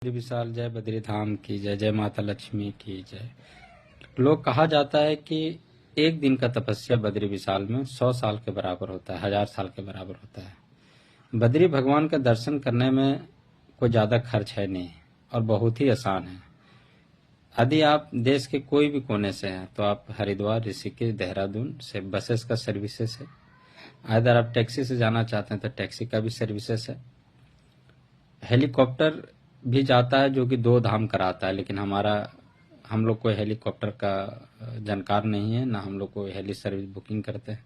बद्री विशाल जय बद्री धाम की जय, जय माता लक्ष्मी की जय। लोग कहा जाता है कि एक दिन का तपस्या बद्री विशाल में 100 साल के बराबर होता है, 1000 साल के बराबर होता है। बद्री भगवान का दर्शन करने में कोई ज्यादा खर्च है नहीं और बहुत ही आसान है। यदि आप देश के कोई भी कोने से हैं तो आप हरिद्वार, ऋषिकेश, देहरादून से बसेस का सर्विसेस है। अगर आप टैक्सी से जाना चाहते हैं तो टैक्सी का भी सर्विसेस है। हेलीकॉप्टर भी जाता है जो कि 2 धाम कराता है, लेकिन हम लोग कोई हेलीकॉप्टर का जानकार नहीं है, ना हम लोग कोई हेली सर्विस बुकिंग करते हैं।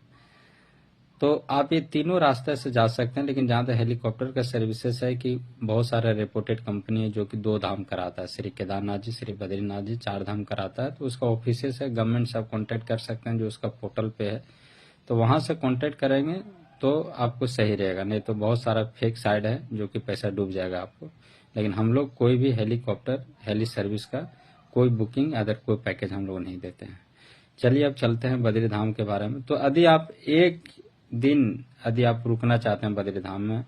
तो आप ये तीनों रास्ते से जा सकते हैं, लेकिन जहाँ तक हेलीकॉप्टर का सर्विसेज है कि बहुत सारे रिपोर्टेड कंपनी है जो कि 2 धाम कराता है, श्री केदारनाथ जी, श्री बद्रीनाथ जी, 4 धाम कराता है। तो उसका ऑफिसेस है, गवर्नमेंट से आप कॉन्टेक्ट कर सकते हैं जो उसका पोर्टल पे है, तो वहां से कॉन्टेक्ट करेंगे तो आपको सही रहेगा। नहीं तो बहुत सारा फेक साइड है जो कि पैसा डूब जाएगा आपको। लेकिन हम लोग कोई भी हेलीकॉप्टर हेली सर्विस का कोई बुकिंग अदर कोई पैकेज हम लोग नहीं देते हैं। चलिए अब चलते हैं बद्री धाम के बारे में। तो यदि आप एक दिन यदि आप रुकना चाहते हैं बद्री धाम में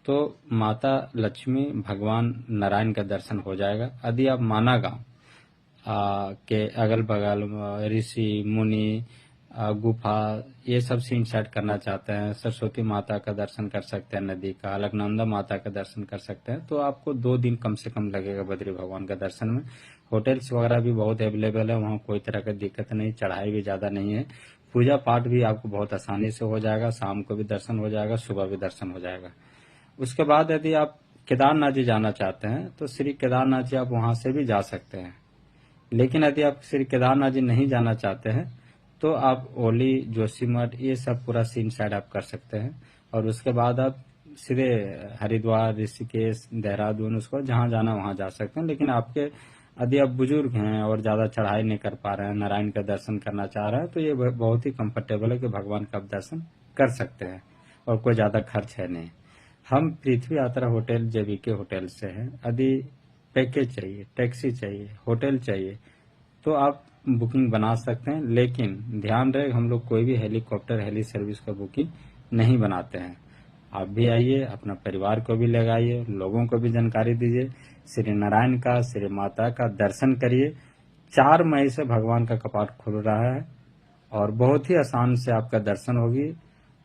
तो माता लक्ष्मी, भगवान नारायण का दर्शन हो जाएगा। यदि आप माना गांव के अगल बगल ऋषि मुनि गुफा ये सब सीन सेट करना चाहते हैं, सरस्वती माता का दर्शन कर सकते हैं, नदी का, अलकनंदा माता का दर्शन कर सकते हैं, तो आपको 2 दिन कम से कम लगेगा बद्री भगवान का दर्शन में। होटल्स वगैरह भी बहुत अवेलेबल है, वहाँ कोई तरह का दिक्कत नहीं, चढ़ाई भी ज्यादा नहीं है, पूजा पाठ भी आपको बहुत आसानी से हो जाएगा, शाम को भी दर्शन हो जाएगा, सुबह भी दर्शन हो जाएगा। उसके बाद यदि आप केदारनाथ जी जाना चाहते हैं तो श्री केदारनाथ जी आप वहां से भी जा सकते हैं। लेकिन यदि आप श्री केदारनाथ जी नहीं जाना चाहते हैं तो आप ओली, जोशीमठ ये सब पूरा सीन साइड आप कर सकते हैं, और उसके बाद आप सीधे हरिद्वार, ऋषिकेश, देहरादून, उसको जहां जाना वहां जा सकते हैं। लेकिन आपके यदि आप बुजुर्ग हैं और ज्यादा चढ़ाई नहीं कर पा रहे हैं, नारायण का दर्शन करना चाह रहे हैं, तो ये बहुत ही कंफर्टेबल है कि भगवान का आप दर्शन कर सकते हैं और कोई ज्यादा खर्च है नहीं। हम पृथ्वी यात्रा होटल जेबीके होटल से हैं। यदि पैकेज चाहिए, टैक्सी चाहिए, होटल चाहिए तो आप बुकिंग बना सकते हैं, लेकिन ध्यान रहे हम लोग कोई भी हेलीकॉप्टर हेली सर्विस का बुकिंग नहीं बनाते हैं। आप भी आइए, अपना परिवार को भी लगाइए, लोगों को भी जानकारी दीजिए, श्री नारायण का, श्री माता का दर्शन करिए। 4 मई से भगवान का कपाट खुल रहा है और बहुत ही आसान से आपका दर्शन होगी।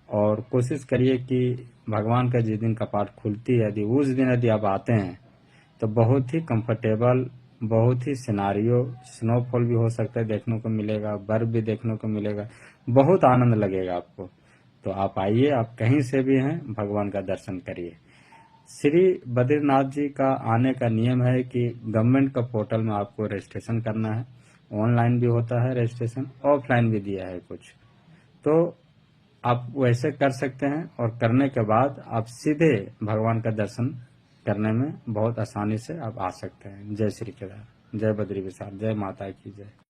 और कोशिश करिए कि भगवान का जिस दिन कपाट खुलती है यदि उस दिन यदि आप आते हैं तो बहुत ही कंफर्टेबल, बहुत ही सिनारियो, स्नोफॉल भी हो सकता है देखने को मिलेगा, बर्फ भी देखने को मिलेगा, बहुत आनंद लगेगा आपको। तो आप आइए, आप कहीं से भी हैं, भगवान का दर्शन करिए। श्री बद्रीनाथ जी का आने का नियम है कि गवर्नमेंट का पोर्टल में आपको रजिस्ट्रेशन करना है, ऑनलाइन भी होता है रजिस्ट्रेशन, ऑफलाइन भी दिया है कुछ, तो आप वैसे कर सकते हैं और करने के बाद आप सीधे भगवान का दर्शन करने में बहुत आसानी से आप आ सकते हैं। जय श्री केदार, जय बद्री विशाल, जय माता की जय।